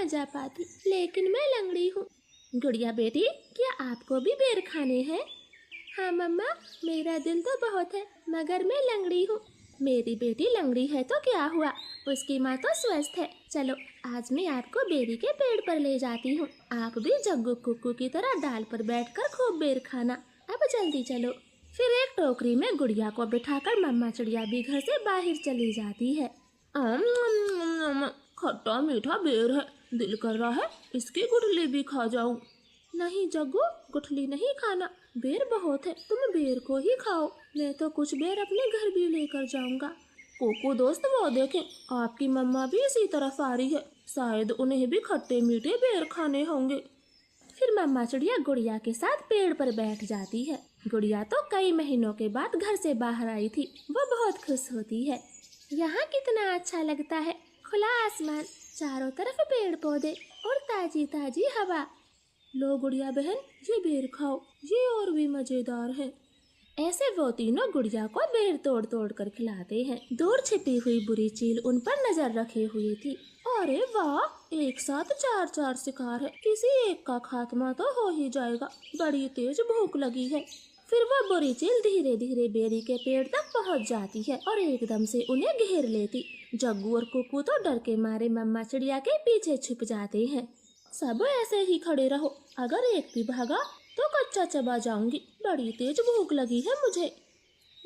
जा पाती, लेकिन मैं लंगड़ी हूँ। गुड़िया बेटी, क्या आपको भी बेर खाने हैं? हाँ मम्मा, मेरा दिल तो बहुत है, मगर मैं लंगड़ी हूँ। मेरी बेटी लंगड़ी है तो क्या हुआ, उसकी माँ तो स्वस्थ है। चलो आज मैं आपको बेरी के पेड़ पर ले जाती हूँ। आप भी जग्गू कुक्कू की तरह डाल पर बैठकर खूब बेर खाना। अब जल्दी चलो। फिर एक टोकरी में गुड़िया को बिठाकर मम्मा चिड़िया भी घर से बाहर चली जाती है। खट्टा मीठा बेर है, दिल कर रहा है इसकी गुठली भी खा जाऊं। नहीं जग्गू, गुठली नहीं खाना, बेर बहुत है, तुम बेर को ही खाओ। मैं तो कुछ बेर अपने घर भी लेकर जाऊंगा। कोको दोस्त, वो देखें, आपकी मम्मा भी इसी तरफ आ रही है, शायद उन्हें भी खट्टे मीठे बेर खाने होंगे। फिर मम्मा चिड़िया गुड़िया के साथ पेड़ पर बैठ जाती है। गुड़िया तो कई महीनों के बाद घर से बाहर आई थी, वो बहुत खुश होती है। यहाँ कितना अच्छा लगता है, खुला आसमान, चारों तरफ पेड़ पौधे और ताजी ताजी हवा। लो गुड़िया बहन, ये बेर खाओ, ये और भी मजेदार है। ऐसे वो तीनों गुड़िया को बेर तोड़ तोड़ कर खिलाते हैं। दूर छिपी हुई बुरी चील उन पर नजर रखे हुई थी। अरे वाह, एक साथ चार चार शिकार है, किसी एक का खात्मा तो हो ही जाएगा, बड़ी तेज भूख लगी है। फिर वो बुरी चील धीरे धीरे बेरी के पेड़ तक पहुंच जाती है और एकदम से उन्हें घेर लेती। जग्गू और कुक्कू तो डर के मारे मम्मा चिड़िया के पीछे छुप जाते हैं। सब ऐसे ही खड़े रहो, अगर एक भी भागा तो कच्चा चबा जाऊंगी, बड़ी तेज भूख लगी है मुझे।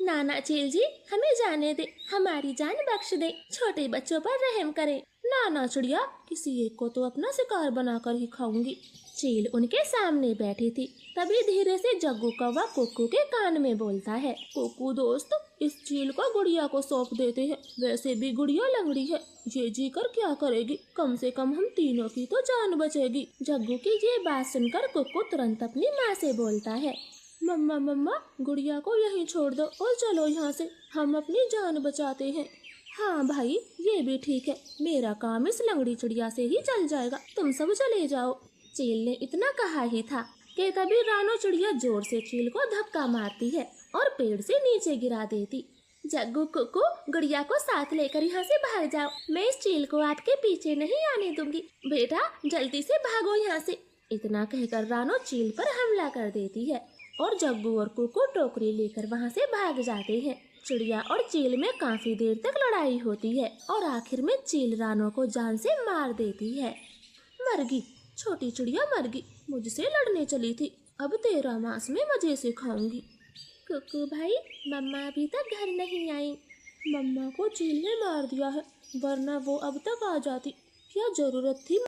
नाना चील जी, हमें जाने दे, हमारी जान बख्श दे, छोटे बच्चों पर रहम करें। नाना चिड़िया, किसी एक को तो अपना शिकार बनाकर ही खाऊंगी। चील उनके सामने बैठी थी। तभी धीरे से जग्गू कौवा कुक्कू के कान में बोलता है, कुक्कू दोस्त, इस चील को गुड़िया को सौंप देते हैं, वैसे भी गुड़िया लंगड़ी है, ये जी कर क्या करेगी, कम से कम हम तीनों की तो जान बचेगी। जग्गू की ये बात सुनकर कुक्कू तुरंत अपनी माँ से बोलता है, मम्मा मम्मा, गुड़िया को यहीं छोड़ दो और चलो यहाँ से, हम अपनी जान बचाते हैं। हाँ भाई, ये भी ठीक है, मेरा काम इस लंगड़ी चिड़िया से ही चल जाएगा, तुम सब चले जाओ। चील ने इतना कहा ही था कि तभी रानो चिड़िया जोर से चील को धक्का मारती है और पेड़ से नीचे गिरा देती। जग्गू कुक्कू, गुड़िया को साथ लेकर यहाँ से भाग जाओ, मैं इस चील को आपके पीछे नहीं आने दूंगी, बेटा जल्दी से भागो यहाँ से। इतना कहकर रानो चील पर हमला कर देती है और जग्गू और कुक्कू टोकरी लेकर वहाँ से भाग जाते हैं। चिड़िया और चील में काफी देर तक लड़ाई होती है और आखिर में चील रानो को जान से मार देती है। मरगी, छोटी चिड़िया मरगी, मुझसे लड़ने चली थी, अब तेरा मांस में मजे से खाऊंगी। कुक्कू भाई, मम्मा अभी तक घर नहीं आई। मम्मा को चील ने मार दिया है, वरना वो अब तक आ जाती, क्या जरूरत थी